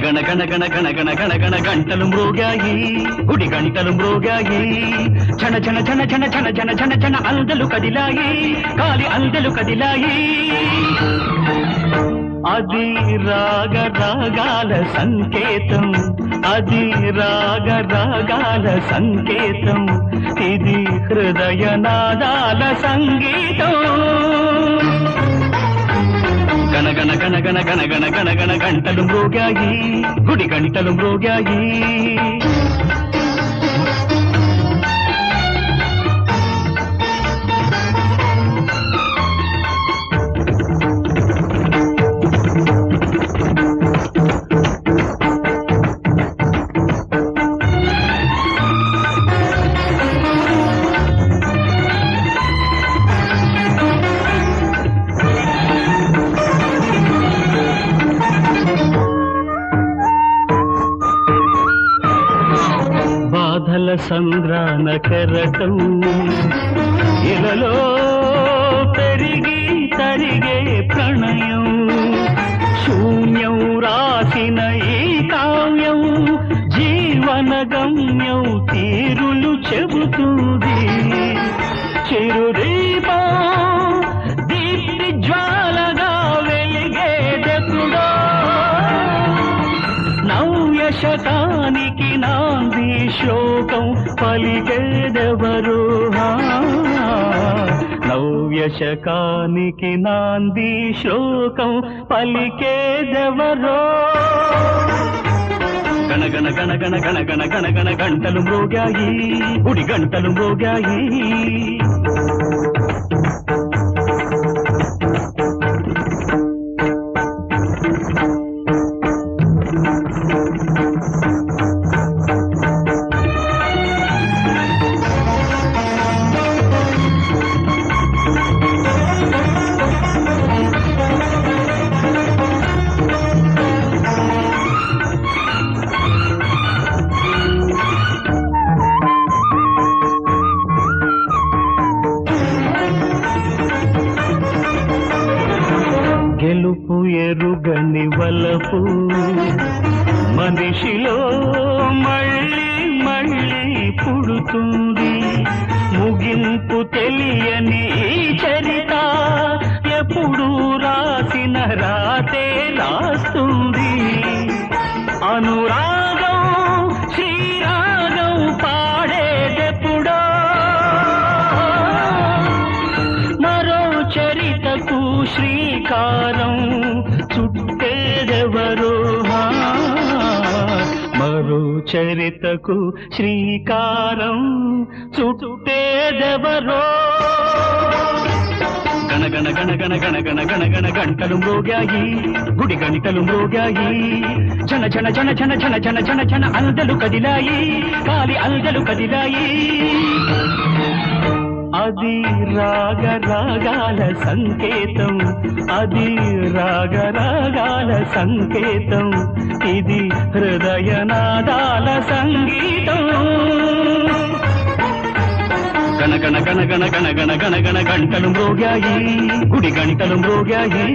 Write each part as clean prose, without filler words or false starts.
గణ గణ గణ గణ గణ గణ గణ గంటలు మ్రోగాయి, గుడి గంటలు మ్రోగాయి. ఛన ఛన ఛన ఛన ఛన ఛన ఛన ఛన అందలు కదిలాయి, కాలి అందలు కదిలాయి. అది రాగ రాగాల సంకేతం, అది రాగ రాగాల సంకేతం. ఇది హృదయ నాదాల సంగీతం. గణ గణ గణ గణ గణ గణ గణ గణ గంటలు మ్రోగాయి, గుడి గంటలు మ్రోగాయి. సంద్రాన కెరటం ఇలలో పెరిగి తరిగే ప్రణయం. శూన్యం రాసిన ఈ కావ్యం జీవన గమ్యం తీరులు చెబుతుంది. చిరుదీపం దీప్తి జ్వాలగా వెలిగేదెప్పుడో. నవ్య శతానికి నాంది శ్లోకం పలికేదెవరు. నవ్య శకానికి నాంది శ్లోకం పలికేదెవరో. గణ గణ గణ గణ గణ గణ గణ గణ గంటలు మ్రోగాయి, గుడి గంటలు మ్రోగాయి. గెలుపు ఎరుగని వలపు మనిషిలో మళ్ళీ మళ్ళీ పుడుతుంది. ముగింపు తెలియని చరిత ఎప్పుడు రాసిన రాతే రాస్తుంది. అనురాగం శ్రీరాగం పాడేదెప్పుడో. మరో చరితకు శ్రీకారం చుట్టేదెవరో. మరో చరితకు శ్రీకారం చుట్టేదెవరో. గణ గణ గణ గణ గణ గణ గణ గణ గంటలు మ్రోగాయి, గుడి గంటలు మ్రోగాయి. ఛన ఛన ఛన ఛన ఛన ఛన ఛన ఛన అందలు కదిలాయి, కాలి అందలు కదిలాయి. అది రాగ రాగాల సంకేతం, అది రాగ రాగాల సంకేతం. ఇది హృదయ నాదాల సంగీతం. గణ గణ గణ గణ గణ గణ గణ గణ గంటలు మ్రోగాయి, గుడి గంటలు మ్రోగాయి.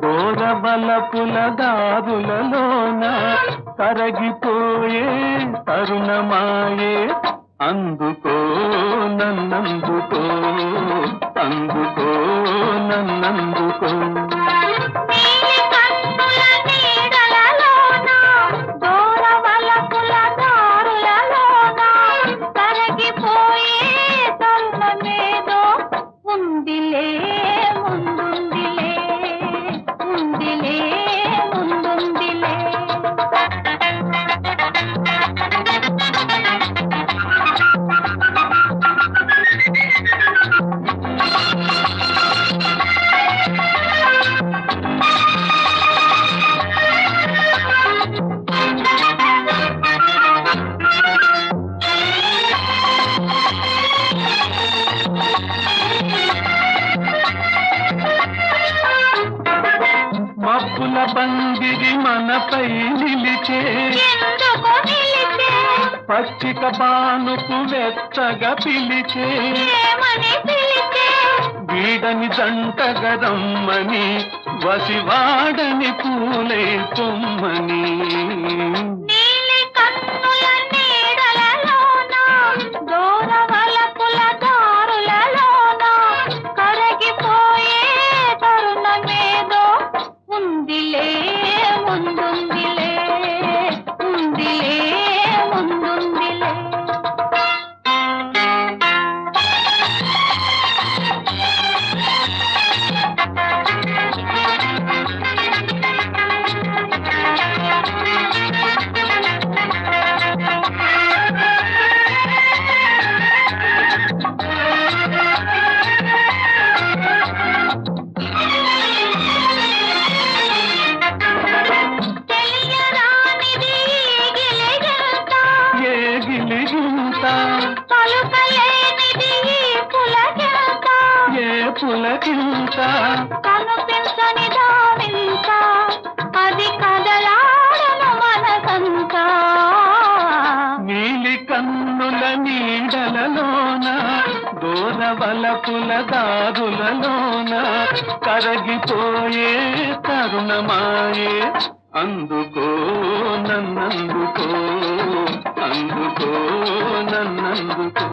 గోరబలపుల దారులలోన కరగిపోయే తరుణమాయే. అందుకో నన్నందుకో, అందుకో తలపై నిలిచే పచ్చిక బానుకు వెచ్చగా పిలిచే వీడని జంటగా రమ్మని వసివాడని పూలే పొమ్మని పులకింత కనుపించని దావింత అది కదలాడన మనసంత నీలి కన్నుల నీడలలోన దూరవలపుల దారులలోన కరగిపోయే తరుణమాయే అందుకో నన్నందుకో అందుకో నన్నందుకో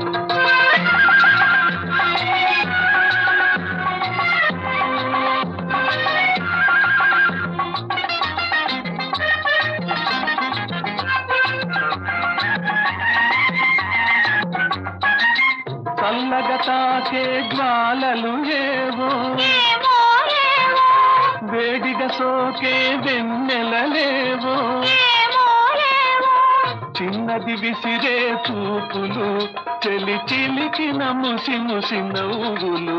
చల్లగా తాకే జ్వాలలు ఏవో వేడిగా సోకే వెన్నెలలేవో చిన్నది విసిరే చూపులు చెలి చిలికిన ముసి ముసి నవ్వులు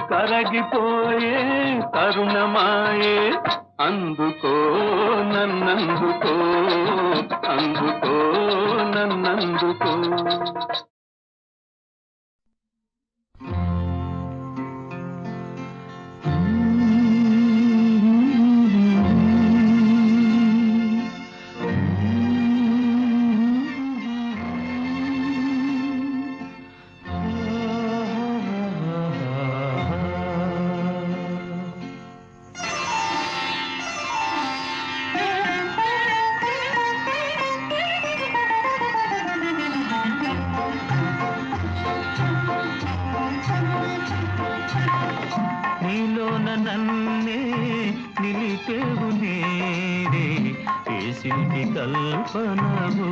కరగిపోయే తరుణమాయే అందుకో నన్నందుకో అందుకో నన్నందుకో నన్నే నిలిపేవు నేరే ఏ శిల్పి కల్పనవు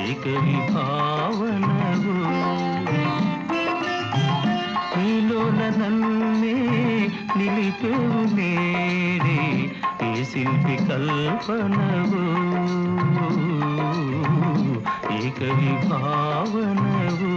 ఏకవి భావనవు నీలోన నన్నే నిలిపేవు నేరే ఏ శిల్పి కల్పనవు ఏకవి భావనవు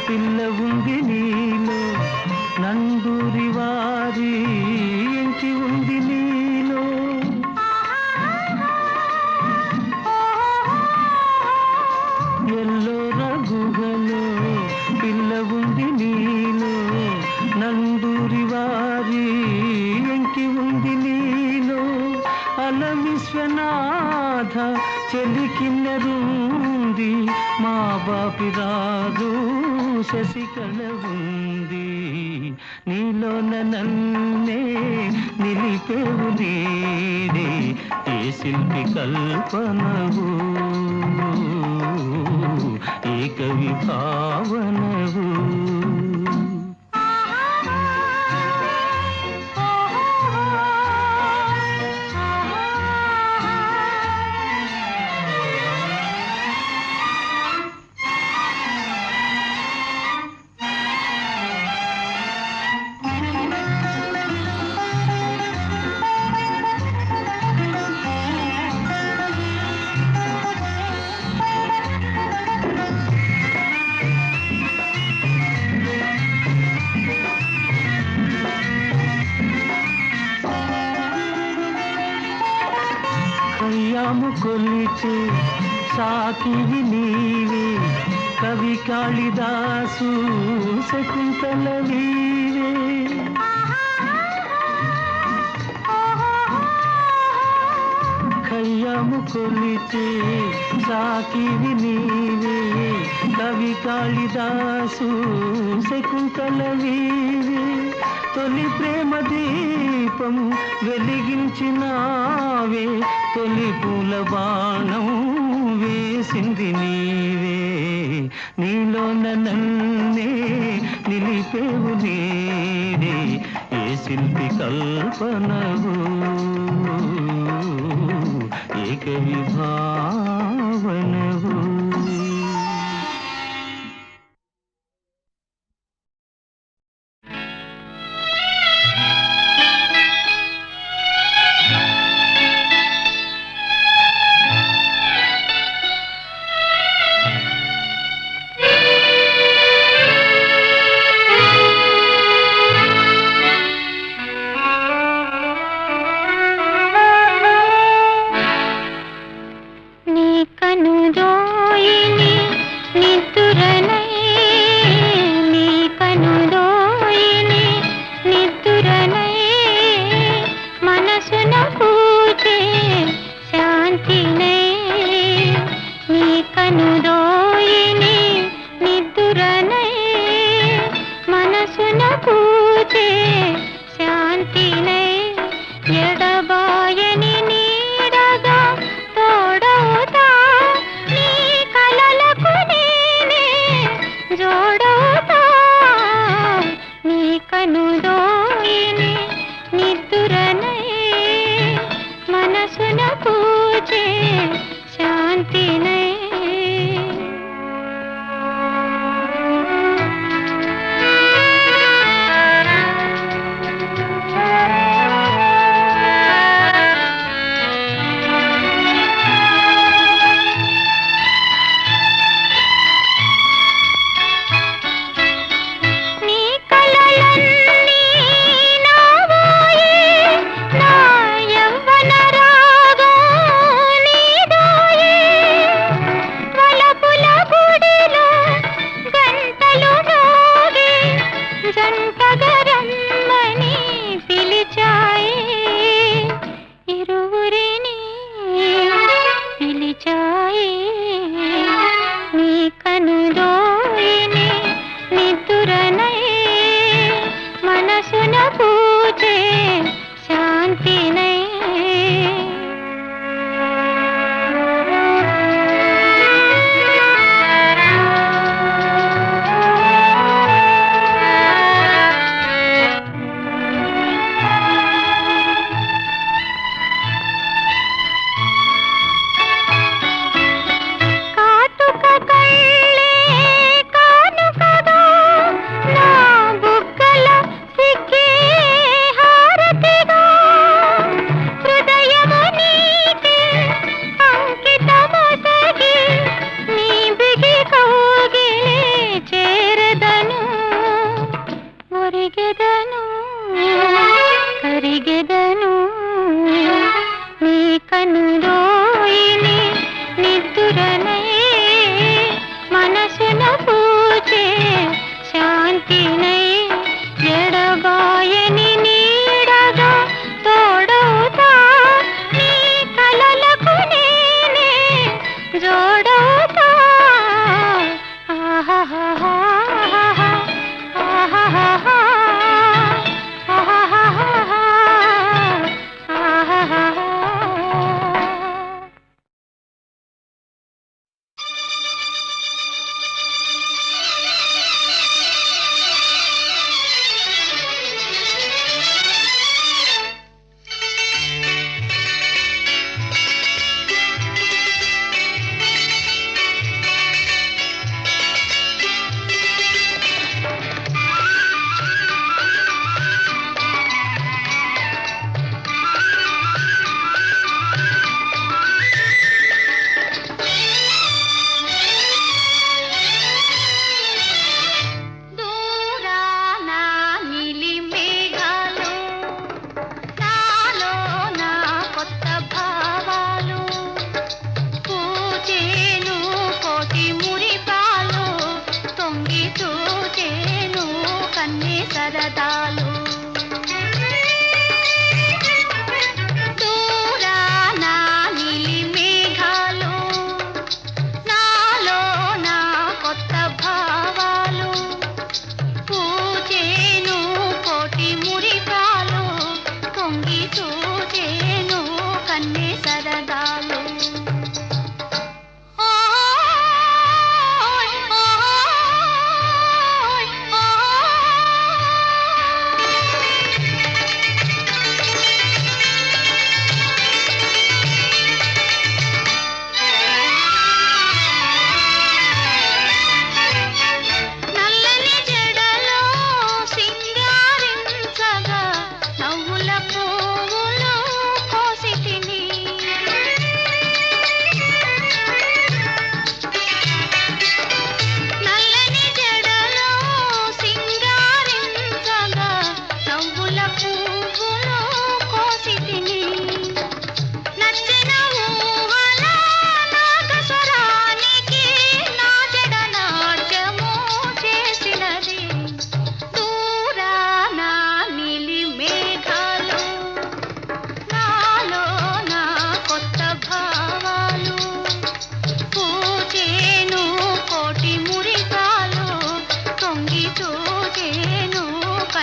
పిల్ల ఉంది నీలో నందూరి వారి ఇంటి ఉంది నీలో ఎల్లోర గుహలో పిల్ల ఉంది నీలో నందూరి వారి ఇంటి ఉంది నీలో అల విశ్వనాథ చెలికిన్నరుంది మా బాపి రాదు శశికళ ఉంది నీలోన నన్నే నిలిపేవు నీడే ఏ శిల్పి కల్పనవు ఏ కవి భావనవు కొలిచే సాకివి నీవే, కవి కాళిదాసు శకుంతల నీవే. కయ్యము కొలిచే సాకివి నీవే, కవి కాళిదాసు శకుంతల నీవే. తొలి ప్రేమ దీపం వెలిగించినావే, తొలి పూల బాణం వేసింది నీవే. నీలోన నన్నే నిలిపేవు నీడే, ఏ శిల్పి కల్పనవు, ఏ కవి భావనవు.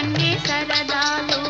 కన్నే సరదాలు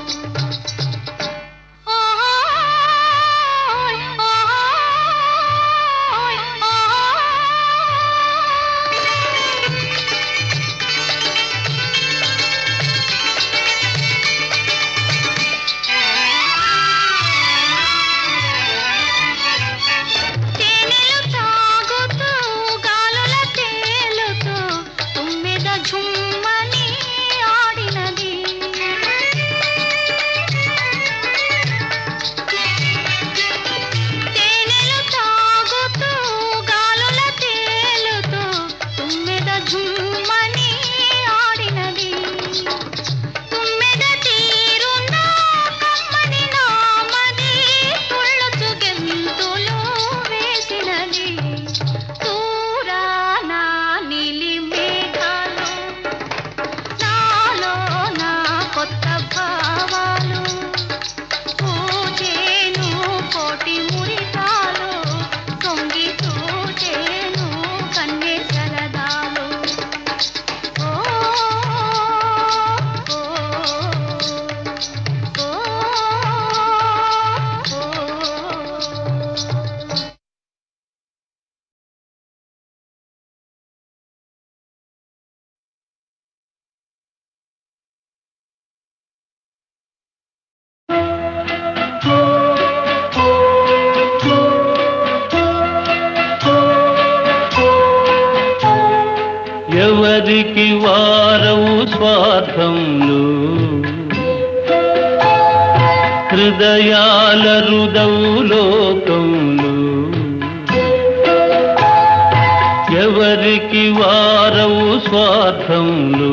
ఎవరికి వారవు స్వార్థంలో హృదయాల రుదవు లోకంలో ఎవరికి వారవు స్వార్థంలో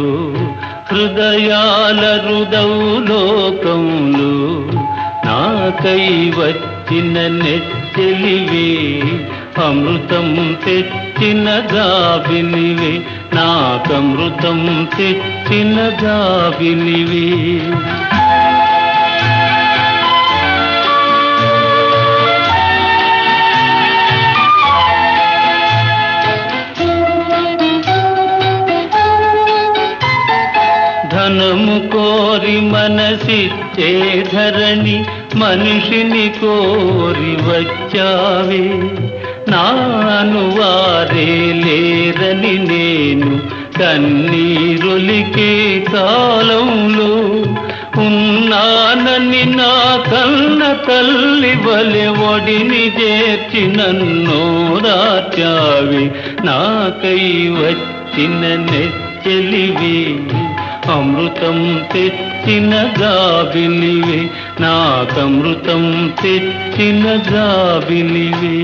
హృదయాల రుదవు లోకంలో నాకై వచ్చిన నెచ్చెలివే అమృతం తెచ్చిన గాబినివే నాకమృతం తెచ్చిన గాబినివే ధనము కోరి మనసిచ్చే ధరణి మనిషిని కోరి వచ్చావే నాను వారే లేరని నేను కన్నీరొలికే కాలంలో ఉన్నానని నా కన్న తల్లి వలె ఒడిని చేర్చి నన్నో రాచావి నాకై వచ్చిన నెచ్చెలివే అమృతం తెచ్చిన గాబిలివే నాకమృతం తెచ్చిన గాబిలివే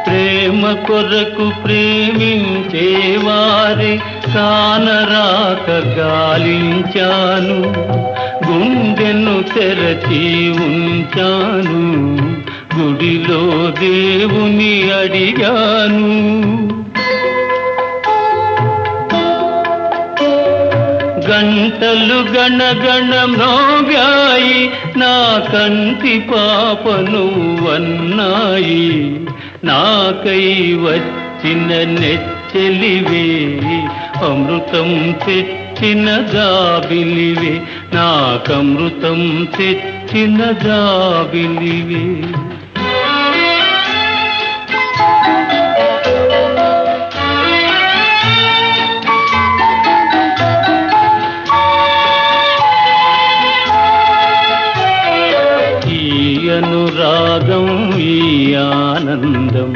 ప్రేమ కొరకు ప్రేమించేవారే కానరాక గాలించాను గుండెను తెరచి ఉంచాను గుడిలో దేవుని అడిగాను గంటలు గణగణ మ్రోగాయి నా కంటి పాపను వన్నాయి నాకై వచ్చిన నెచ్చెలివే అమృతం తెచ్చిన గాబిలివే నాకమృతం తెచ్చిన గాబిలివే అనురాగం ఈ ఆనందం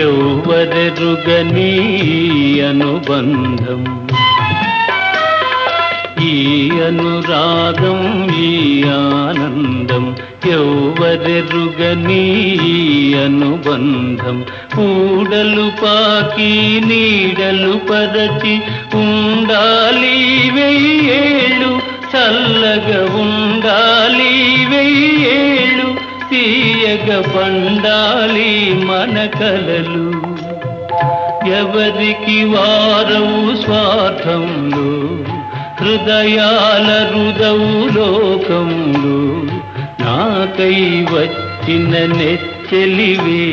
ఎవ్వరెరుగని అనుబంధం ఈ అనురాగం ఈ ఆనందం ఎవ్వరెరుగని అనుబంధం ఊడలు పాకి నీడలు పరచి ఉండాలి వెయ్యేళ్ళు చల్లగా ఉండాలి వెయ్యేళ్ళు తీయగ పండాలి మన కలలు ఎవరికి వారవు స్వార్థంలో హృదయాల రుదవు లోకంలో నాకై వచ్చిన నెచ్చెలివే,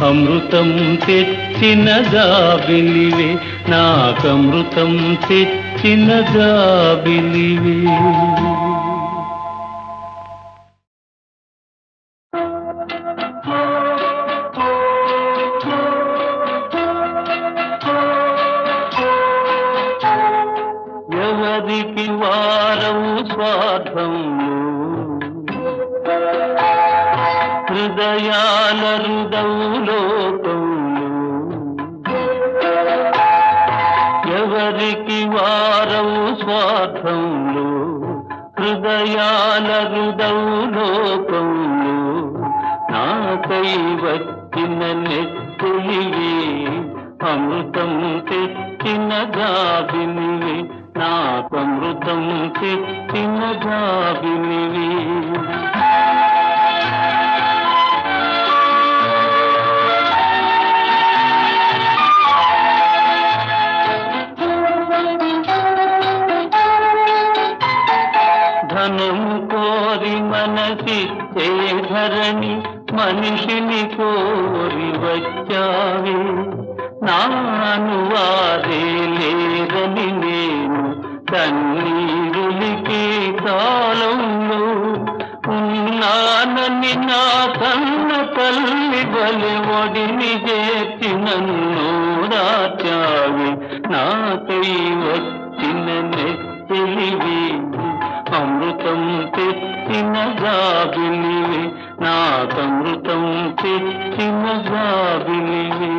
అమృతం తెచ్చిన జాబిలివే, నాకమృతం తెచ్చిన జాబిలివే. ఎవరికి వారవు స్వార్థంలో హృదయాల రుదవు లోకంలో, ఎవరికి వారవు స్వార్థంలో హృదయాల రుదవు లోకంలో, నాకై వచ్చిన నెచ్చెలివే, అమృతం తెచ్చిన జాబిలివే, నాకమృతం తెచ్చిన జాబిలివే. ధనము కోరి మనసిచ్చే ధరణి, మనిషిని కోరి వచ్చావే, నాను వారే లేరని నేను కన్నీరులికి కాలంలో ఉన్నానని నా కన్న తల్లి బలి ఒడిని చేర్చి నన్ను రాచావి, నాకై వచ్చిన నెచ్చెలివే, అమృతం తెచ్చిన జాబిలివే, నాకమృతం తెచ్చిన జాబిలివే.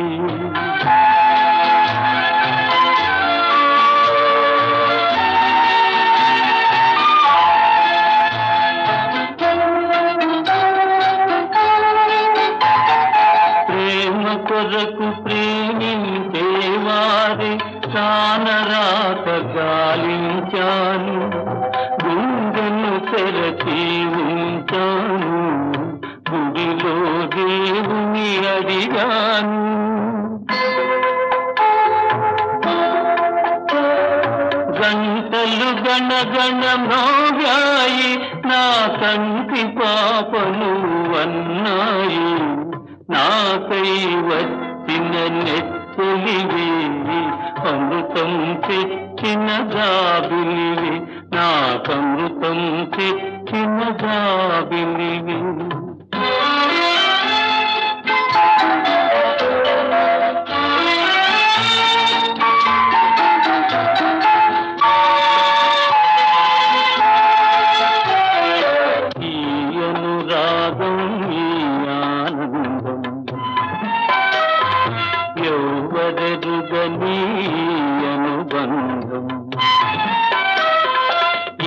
కొరకు ప్రేమించేవారి కానరాక గాలించాను, గుండెను తెరచి ఉంచాను, గుడిలో దేవుని అడిగాను. గంటలు గణగణ మ్రోగాయి, నా కంటి పాపలు అన్నాయి, నాకై వచ్చిన నెచ్చెలివే, అమృతం తెచ్చిన జాబిలివే, నాకమృతం తెచ్చిన జాబిలివే. ఎవ్వరెరుగని అనుబంధం,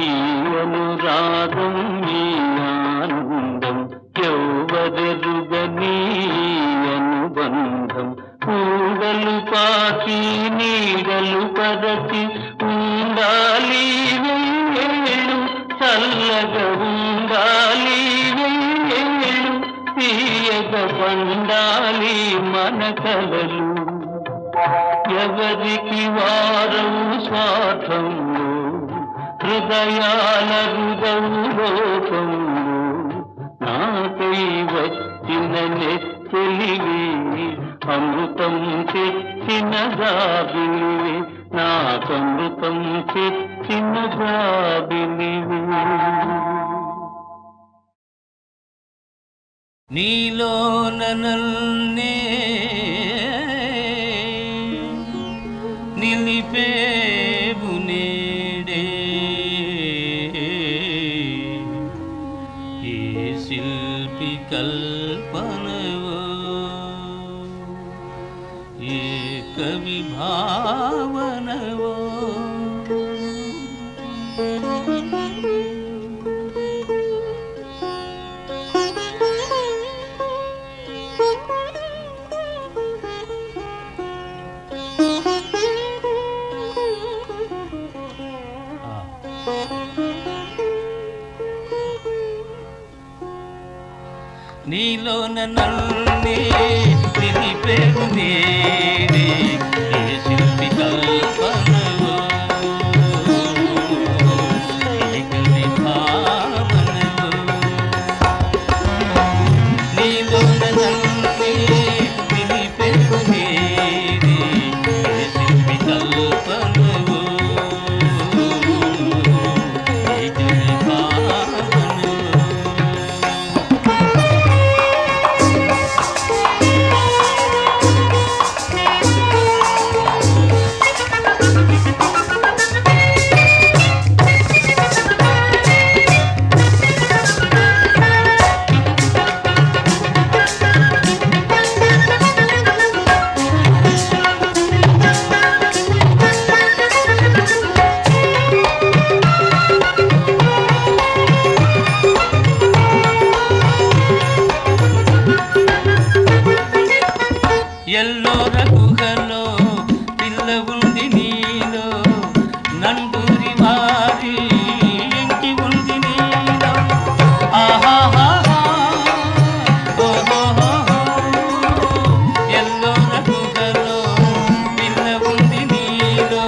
ఈ అనురాగం ఈ ఆనందం, ఎవ్వరెరుగని అనుబంధం, ఊడలు పాకి నీడలు పరచి ఉండాలి వెయ్యేళ్ళు, చల్లగా ఉండాలి వెయ్యేళ్ళు, తీయగ పండాలి మన కలలు. ఎవరికి వారవు స్వార్థంలో హృదయాల రుదవు లోకంలో, నాకై వచ్చిన నెచ్చెలివే, అమృతం తెచ్చిన జాబిలివే, నాకమృతం తెచ్చిన జాబిలివే. నీలోన నన్నే నిలిపేవు నేడే, ఏ శిల్పి కల్పనవో, ఏ కవి భావనవో, నీలోన నన్నే నిలిపేవు నేడే, ఏ శిల్పి కల్పనవో, కల ఉంది నీలో నండూరి వారి ఎంకి ఉంది నీలో ఆహాహా ఓహోహో ఎల్లో రఘుగలో పిల్ల ఉంది నీలో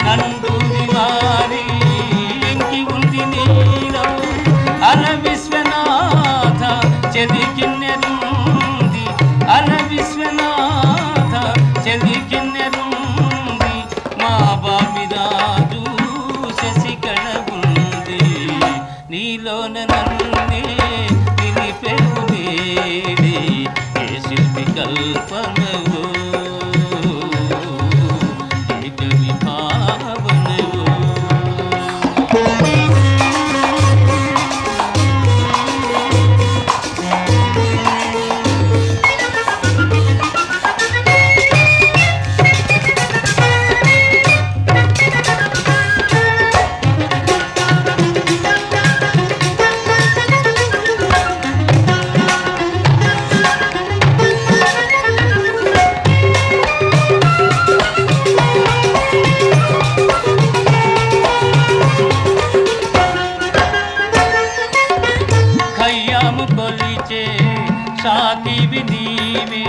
నండూరి వారి ఎంకి ఉంది నీలో అల విశ్వనాథ చెలికిన్నెరుంది అల విశ్వనాథ చెలికిన్నెరుంది మా బాబిరాజు శశికళ ఉంది నీలోన నన్నే నిలిపెను నేడే ఏ శిల్పి కల్పనవో ఏ కవి భావనవో ఖయ్యాము కొలిచే సాకివి నీవే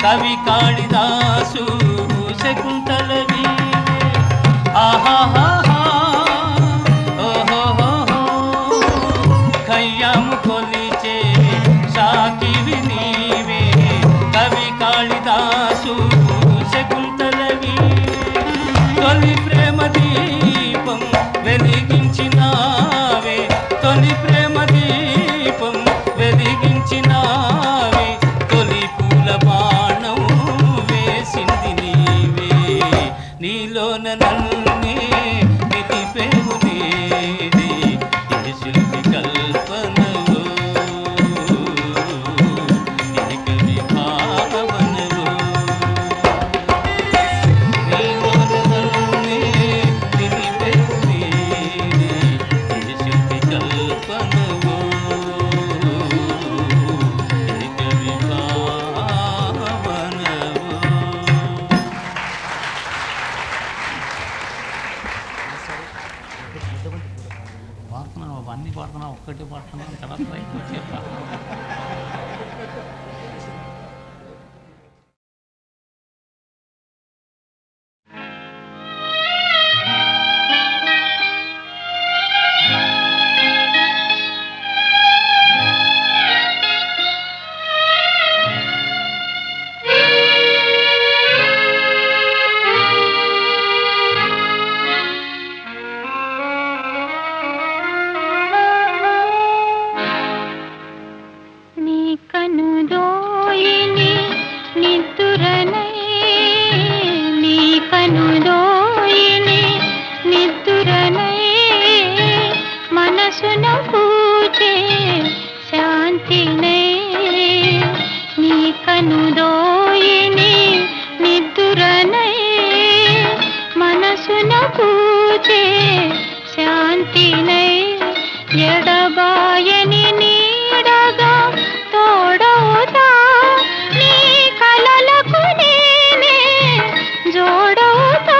కవి కాళిదాసు శకుంతల వీవే ఆహాహా ఓహోహో ఖయ్యాము కొలిచే సాకివి నీవే కవి కాళిదాసు శకుంతల వీవే తొలి ప్రేమ దీపం వెలిగించినావే తొలి ప్రేమ దీపం వెలిగించినావే తొలి పూల బాణం వేసింది నీవే నీలోన నన్నే నిలిపెను నేడే ఏ శిల్పి కల్పనవో ఏ కవి భావనవో నీలోన నన్నే నిలిపెను నేడే ఏ శిల్పి కల్పనవో ఏ కవి భావనవో. పాడుతున్నావు అవన్నీ పాడుతున్నావు ఒక్కటి పాడుతున్నావు తర్వాత చెప్పాలి నీ కనుదోయిని నిద్దురనై నీ కనుదోయిని నిద్దురనై మనసున పూజే శాంతినై నీ కనుదోయిని నిద్దురనై మనసున పూజే శాంతినై ఎడబాయని నీడగా తోడవుతా నీ కలలకు నేనే జోడవుతా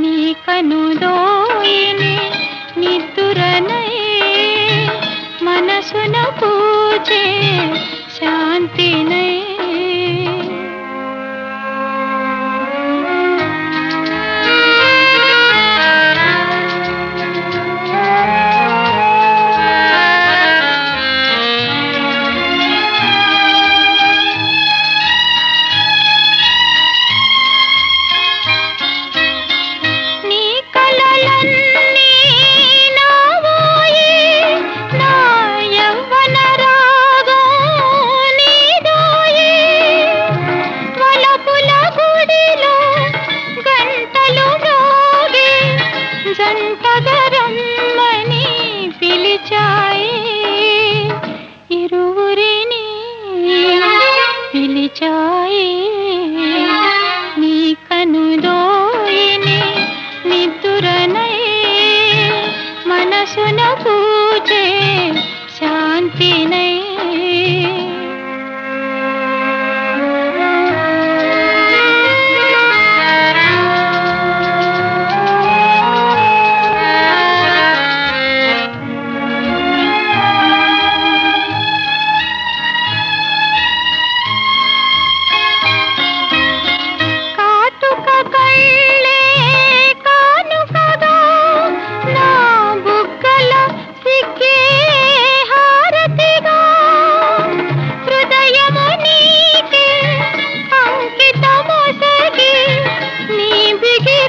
నీ కనుదోయిని నిద్దురనై మనసున పూజే శాంతినై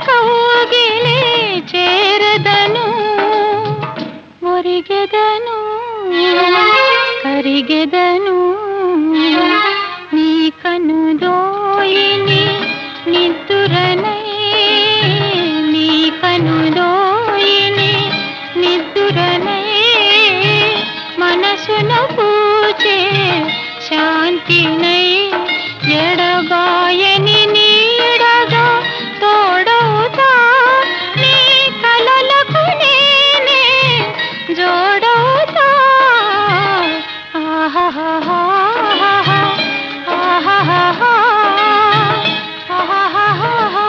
కౌగిలి చేరదను ఒరిగెదను కరిగెదను నీ కనుదోయిని నిద్దురనై నీ కనుదోయిని నిద్దురనై మనసును పూచే శాంతినై ఎడబాయని నీడగా తోడవుతా నీ కలలకు నేనే జోడవుతా ఆహాహా ఆహాహా ఆహాహా.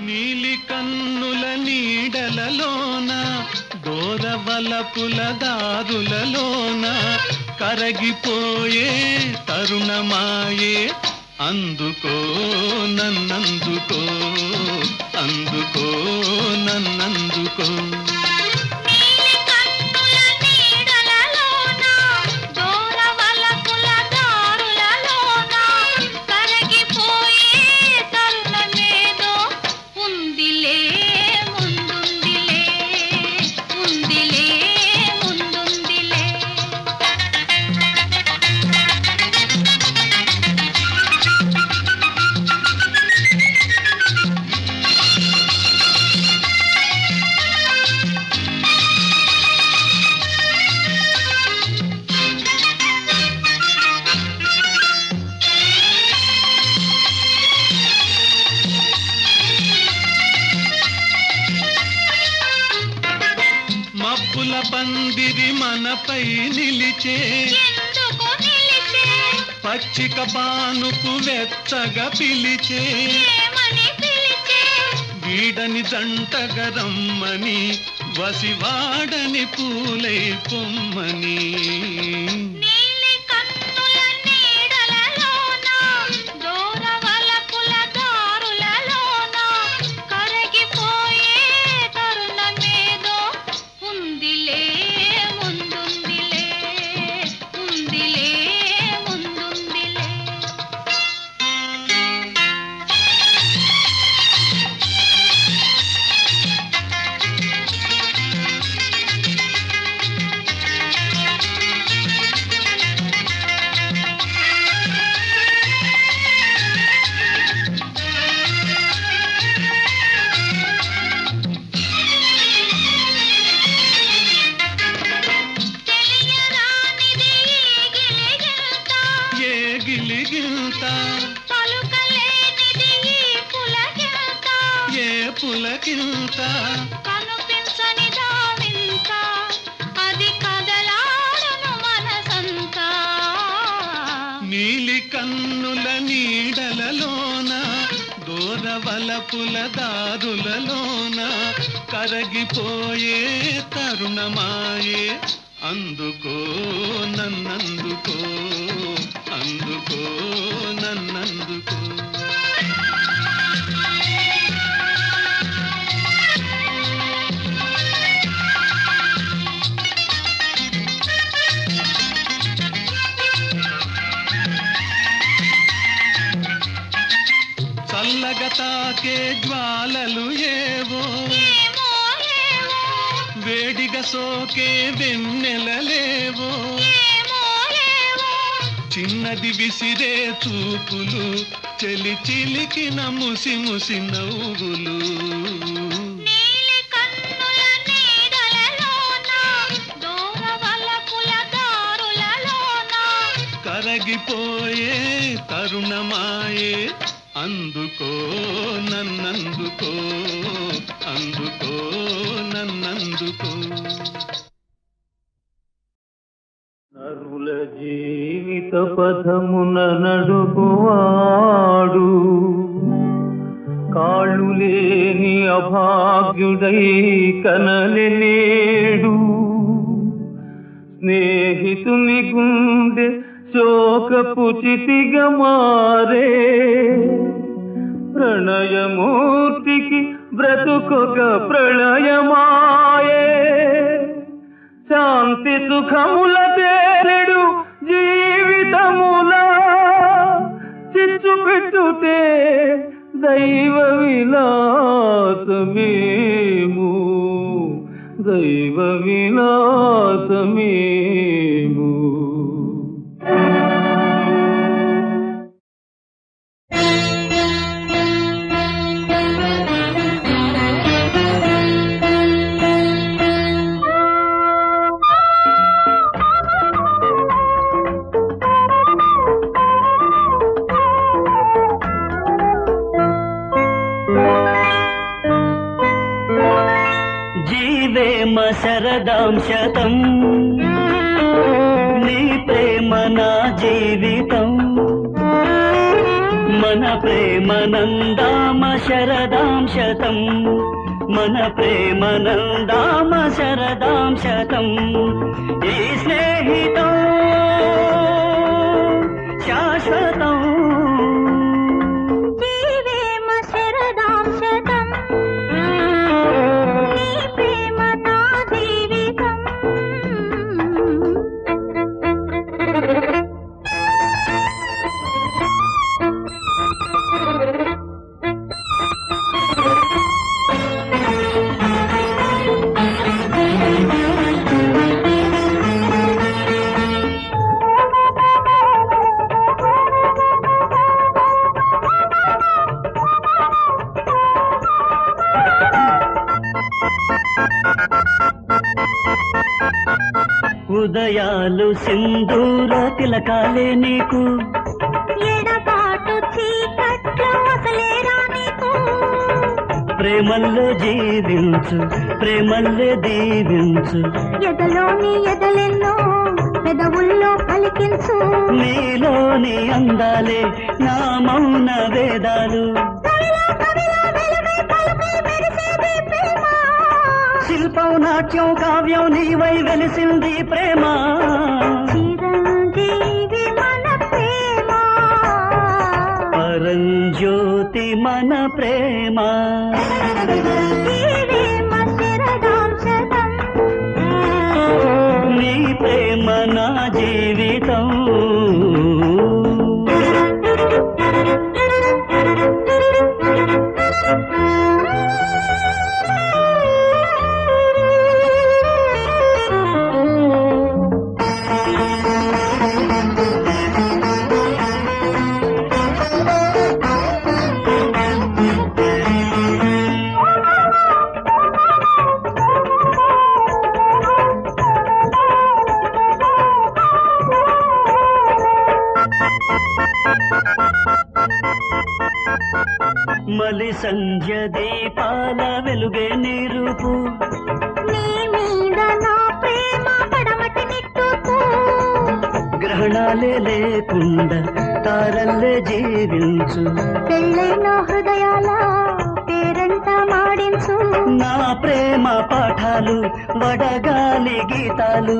నీలి కన్నుల నీడలలోన దూరవలపుల దారులలోన కరగిపోయే తరుణమాయే అందుకో నన్నందుకో అందుకో నన్నందుకో మబ్బుల పందిరి మనపై నిలిచే పచ్చిక పానుపు వెచ్చగా పిలిచే వీడని జంటగా రమ్మని వసివాడని పూలై పొమ్మని పులకింత కనుపించని దావింత అది కదలాడును మనసంతా నీలి కన్నుల నీడలలోన దూరవలపుల దారులలోన కరగిపోయే తరుణమాయే అందుకో నన్నందుకో అందుకో నన్నందుకో చల్లగా తాకే జ్వాలలు ఏవో వేడిగా సోకే వెన్నెలలేవో చిన్నది విసిరే చూపులు చెలి చిలికిన ముసి ముసి నవ్వులు కరగిపోయే తరుణమాయే అందుకో నన్నందుకో అందుకో నన్నందుకో నరుల జీవిత పథమున నడుపువాడు కాళ్ళు లేని అభాగ్యుడై కనలేడు. స్నేహితుని గుండె శోకపు చితిగా మారే ప్రణయమూర్తికి బ్రతుకొక ప్రళయమాయే. శాంతి సుఖముల తేరెడు జీవితముల చిచ్చు పెట్టుతే దైవ విలాసమేము, దైవ విలాసమేము. శరదాం శతం నీ ప్రేమ నా జీవితం, మన ప్రేమ నందామ శరదాం శతం, మన ప్రేమ నందామ శరదాం శతం. ఈ స్నేహితం శాశ్వతం ఉదయాలు సింధూర తిలకాలే నీకు, ఎడబాటు చీకట్లు అసలేరా నీకు. ప్రేమల్లో జీవించు ప్రేమల్లే దీవించు, ఎదలోని ఎదలెన్నో పెదవుల్లో పలికించు. నీలోని అందాలే నా మౌన వేదాలు, శిల్పం నాట్యం కావ్యం నీవై వెలిసింది ప్రేమ. చిరంజీవి మన ప్రేమ, పరంజ్యోతి మన ప్రేమ. నీ ప్రేమ నా జీవితం. మలి సంధ్య దీపాల వెలుగే నీరుపు, నీ మీద నా ప్రేమ పడమటి నిట్టుకు. గ్రహణాలే లేకుండా తారల్లే జీవించు, పెళ్ళైన హృదయాల పేరంట మాడించు. నా ప్రేమ పాఠాలు వడగాలి గీతాలు,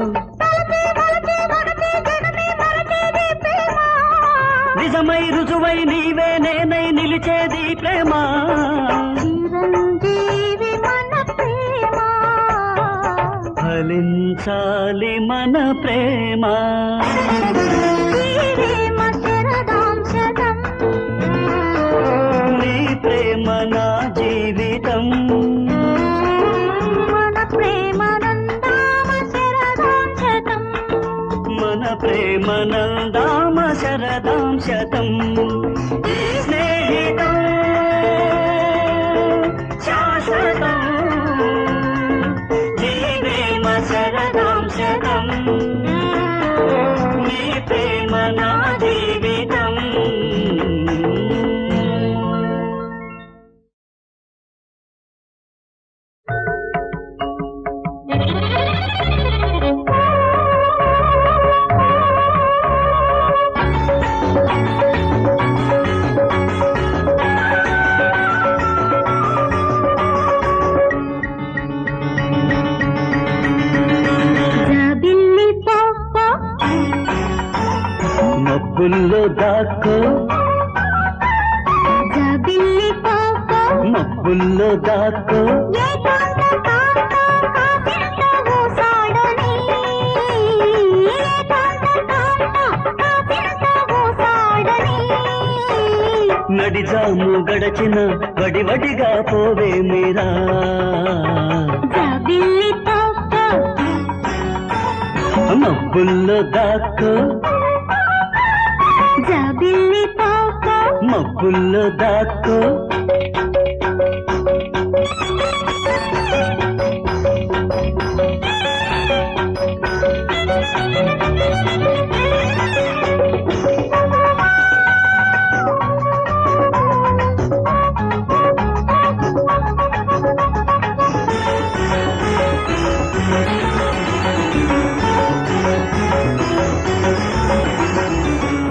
నిజమై రుజువై నీవే నేనై నిలిచేది ప్రేమ. చిరంజీవి మన ప్రేమ, ఫలించాలి మన ప్రేమ. శరదాం శతం నీ ప్రేమ నా జీవితం, మన ప్రేమ నందామ శరదాం శతం, మన ప్రేమ నందామ శరదాం శతం. ఈ స్నేహితం శాశ్వతం, జీవేమ శరదాం శతం, నీ ప్రేమ నా జీవితం. మబ్బుల్లో దాక్కో జాబిల్లి కోకో మబ్బుల్లో దాక్కో ఏకాంత కాంత కాసింత ఊసాడని ఏకాంత కాంత కాసింత ఊసాడని నడిజాము గడచిన వడివడిగా పోవే మీరా జాబిల్లి కోకో మబ్బుల్లో దాక్కో జాబిల్లి కోకో మబ్బుల్లో దాక్కో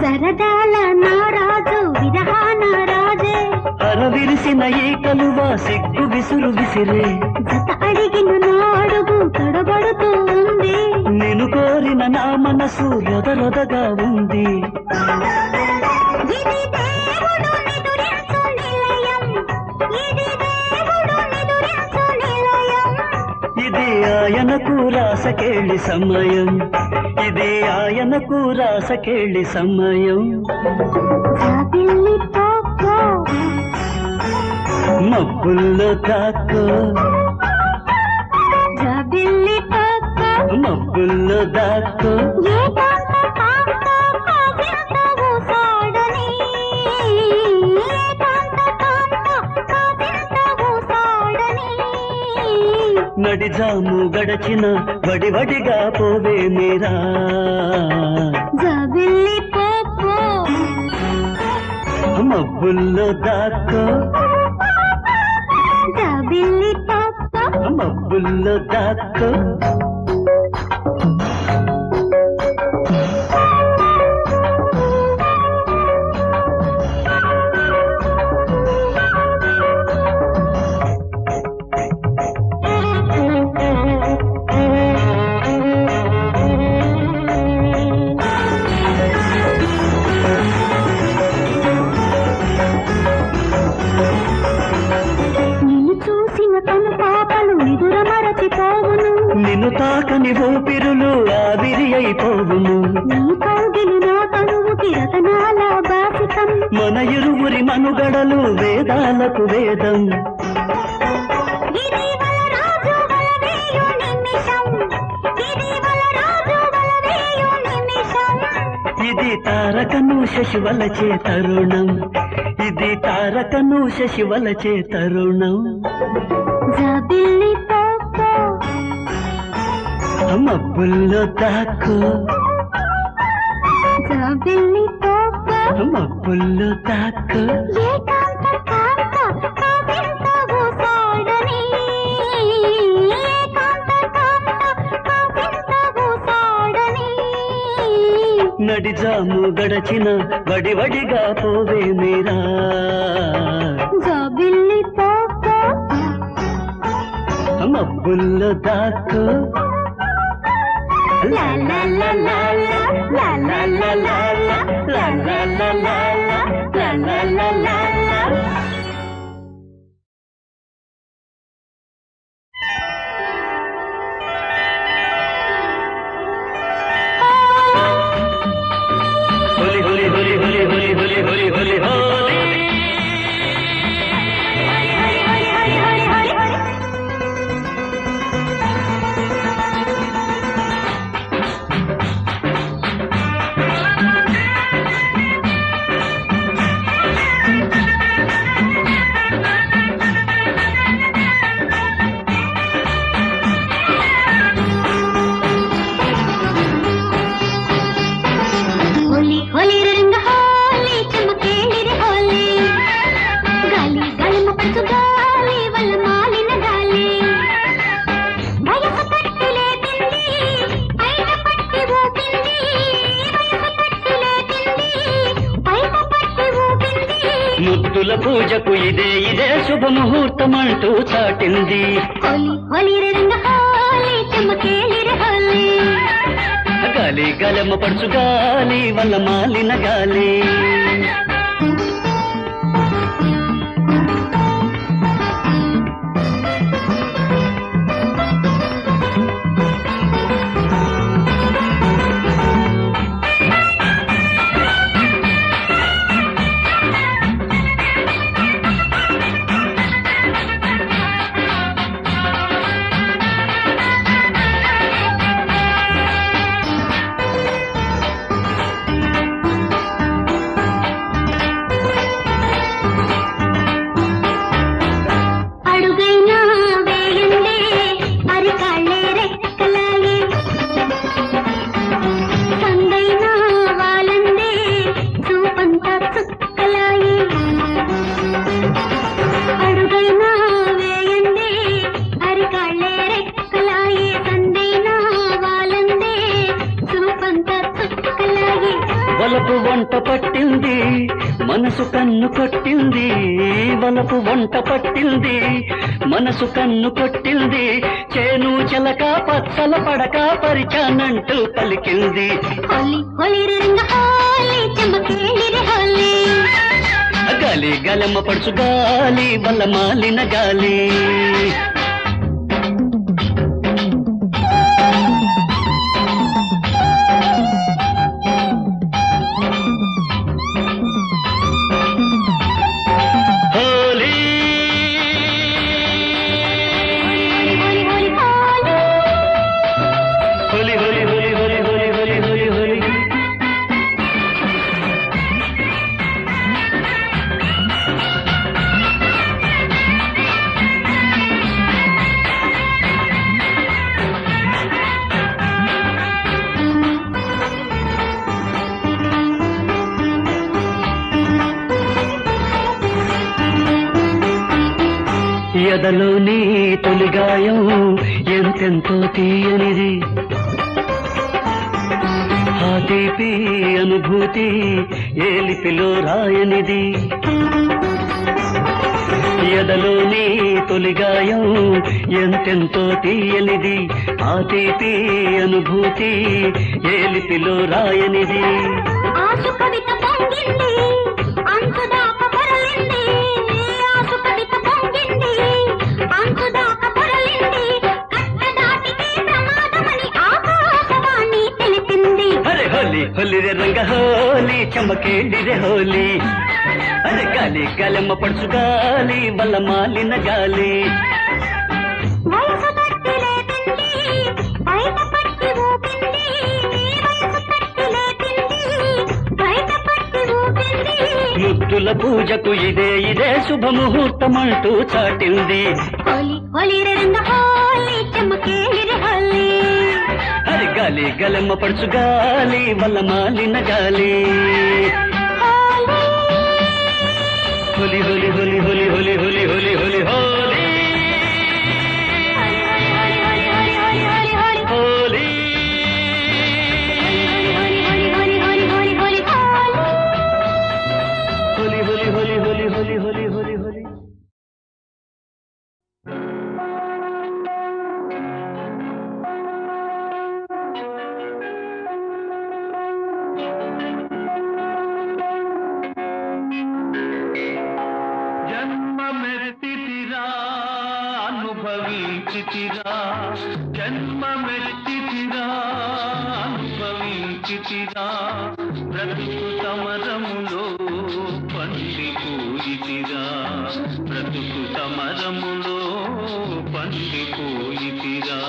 సరదాల నారాజు విరహాన రాజే అరవిరిసిన ఈ కలువ సిగ్గు విసురు విసిరే జత అడిగిన నాడుగు తడబడుతూ ఉంది నిన్ను కోరిన నా మనసు రొదరొదగా ఉంది ఇది దేవుడు నిదురించు నిలయం ఇది దేవుడు నిదురించు నిలయం ఇది ఆయనకు రాసకేళి సమయం ఇది ఆయనకు రాసకేళి సమయం జాబిల్లి కోకో మబ్బుల్లో దాక్కో జాబిల్లి కోకో మబ్బుల్లో దాక్కో ఏకాంత కాంత కాసింత ఊసాడని ఏకాంత కాంత కాసింత ఊసాడని నడిజాము గడచిన వడివడిగా పోవే మీరా జాబిల్లి కోకో మబ్బుల్లో దాక్కో జాబిల్లి కోకో మబ్బుల్లో దాక్కో నిన్ను చూసిన కను పాపలు నిదుర మరచిపోవును నిన్ను తాకని ఊపిరులు ఆవిరి అయిపోవును నీ కౌగిలి నా తనువుకి రతనాల బాసికం మన ఇరువురి మనుగడలు వేదాలకు వేదం ఇది వలరాజు వలవేయు నిమిషం ఇది వలరాజు వలవేయు నిమిషం ఇది తారకను శశివలచే తరుణం ఇది తారకను శశివలచే తరుణం జాబిల్లి కోకో మబ్బుల్లో దాక్కో జాబిల్లి కోకో మబ్బుల్లో దాక్కో ఏకాంత కాంత కాసింత ఊసాడని ఏకాంత కాంత కాసింత ఊసాడని నడిజాము గడచిన వడివడిగా పోవే మీరా జాబిల్లి కోకో మబ్బుల్లో దాక్కో లా లా లా లా లా లా లా లా లా లా లా లా లా లా లా లా లా హోలీ హోలీ హోలీ హోలీ హోలీ హోలీ హోలీ హోలీ హోలీ होली होली रंग होली चमकेली रे होली गाली गाली मपंचु गाली वल मालिन गाली वयस पट्टिले पिंदी पैट पट्टी वो पिंदी वयस पट्टिले पिंदी पैट पट्टी वो पिंदी ముద్దుల పూజకు ఇదే ఇదే శుభముహూర్తమంటూ చాటింది होली होली रंग होली चमकेली रे होली గాలి గలమ పడుచు గాలి వల్ల మాలిన గాలి వలపు వంట పట్టింది మనసు కన్ను కొట్టింది వలపు వంట పట్టింది మనసు కన్ను కొట్టింది చేను చెలక పచ్చల పడక పరిచానంటూ పలికింది గాలి గలమ పడుచు గాలి వల్ల మాలిన గాలి ఎదలోని తొలిగాయం ఎంతెంతో తీయనిది ఆ తీపి అనుభూతి ఏ లిపిలో రాయనిది ఎదలోని తొలిగాయం ఎంతెంతో తీయనిది ఆ తీపి అనుభూతి ఏ లిపిలో రాయనిది ఆసు కవిత పొంగింది అంతుదాకా పొరలింది ఆసు కవిత పొంగింది అంతుదాకా పొరలింది కట్ట దాటితే ప్రమాదమని ఆకాశవాణి తెలిపింది అరే హోలీ హోలీ రే రంగ హోలీ చమకేడి రే హోలీ అరే గాలి గలమ పడుచు గాలి వల్ల మాలిన గాలి వయసు తట్టి లేపింది బయట పట్టి ఊపింది వయసు తట్టి లేపింది బయట పట్టి ఊపింది ముద్దుల పూజకు ఇదే శుభముహూర్తమంటూ చాటింది హోలీ హోలీ రే రంగ హోలీ చమకేడి రే హోలీ అరే గాలి గలమ పడుచు గాలి వల్ల మాలిన గాలి హోలీ హోలీ హోలీ హోలీ హోలీ హోలీ హోలీ హోలీ హోలీ హోలీ హోలీ హోలీ హోలీ హోలీ హోలీ హోలీ హోలీ హోలీ జన్మమెత్తితిరా అనుభవించితిరా జన్మమెత్తితిరా అనుభవించితిరా బ్రతుకు సమరములో పండిపోయితిరా బ్రతుకు సమరములో పండిపోయితిరా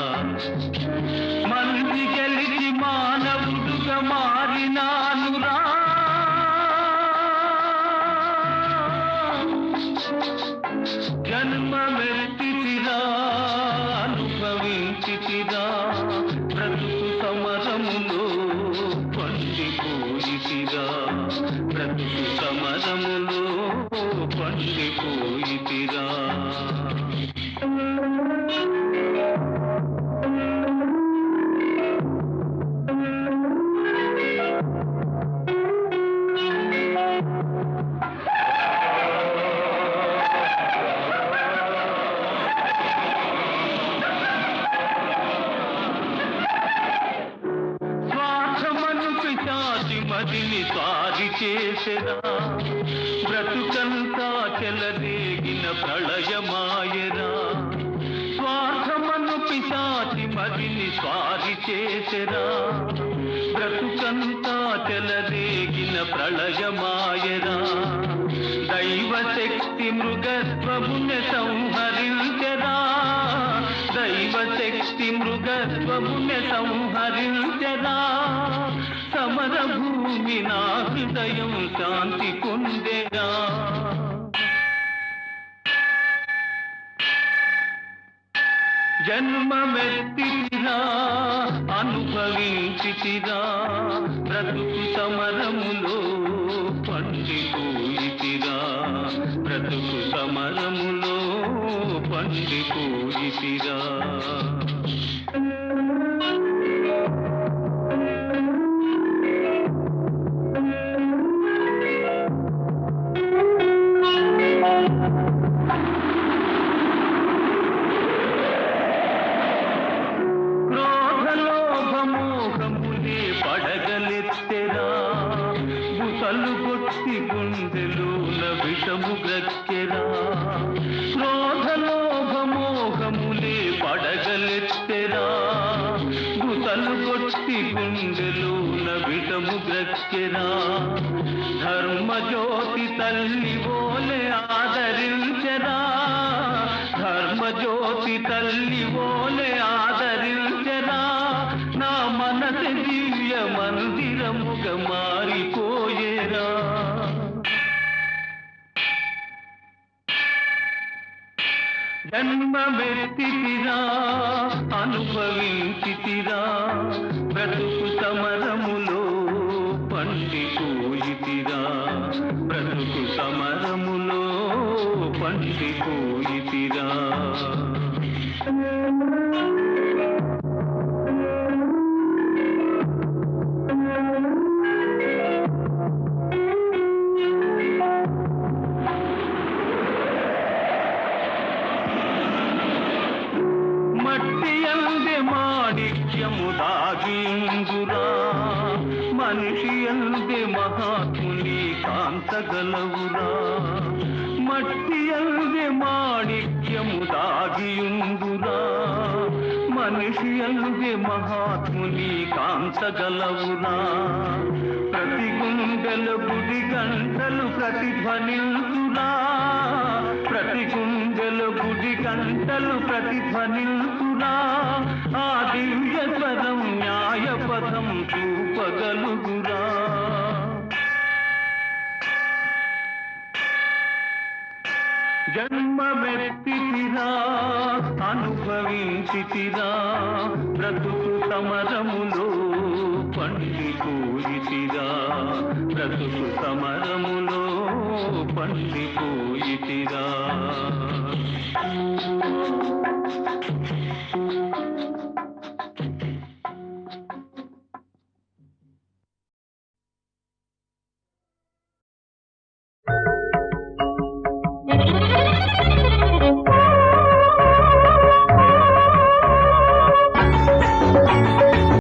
మంది గెలిచి మానవుడుగా మారినానురా జన్మమెత్తితిరా అనుభవించితిరా బ్రతుకు సమరములో పండిపోయితిరా బ్రతుకు సమరములో పండిపోయితిరా మదిని స్వారి చేసెరా బ్రతుకంతా చెలరేగిన ప్రళయమాయరా స్వార్థమను పిశాచి మదిని స్వారి చేసెరా బ్రతుకంతా చెలరేగిన ప్రళయమాయరా దైవ శక్తి మృగత్వముని సంహరించెరా దైవ శక్తి మృగత్వముని సంహరించెరా సమర భూమి నా హృదయం శాంతి పొందెరా జన్మమెత్తిరా అనుభవించితిరా బ్రతుకు సమరములో పండిపోయితిరా బ్రతుకు సమరములో పండిపోయితిరా గుండెలోన విషము గ్రక్కెరా క్రోధలోభమోహములే పడగలెత్తెరా గుతలు కొట్టి గుండెలోన విషము గ్రక్కెరా ధర్మజ్యోతి తల్లి ఓలే ఆదరించెరా ధర్మజ్యోతి తల్లి ఓలే ఆదరించెరా నా మనసు దివ్య మందిరముగా మారిపోయేరా జన్మమెత్తితిరా అనుభవించితిరా బ్రతుకు సమరములో పండిపోయితిరా బ్రతుకు సమరములో పండిపోయితిరా మట్టి అందే మాణిక్యము దాగిందురా మనిషి అందే మహాత్ముని కాంతగలవురా మట్టి అందే మాణిక్యము దాగియుందురా మనిషి అందే మహాత్ముని కాంతగలవురా ప్రతి గుండెల గుడి గంటలు ప్రతిధ్వనిల్తురా ప్రతి గుండెల గుడి గంటలు ప్రతిధ్వనిల్తురా ఆ దివ్య స్వరం న్యాయ పదం చూపగలుగురా జన్మమెత్తితిరా అనుభవించితిరా బ్రతుకు సమరములో పండిపోయితిరా బ్రతుకు సమరములో పండిపోయితిరా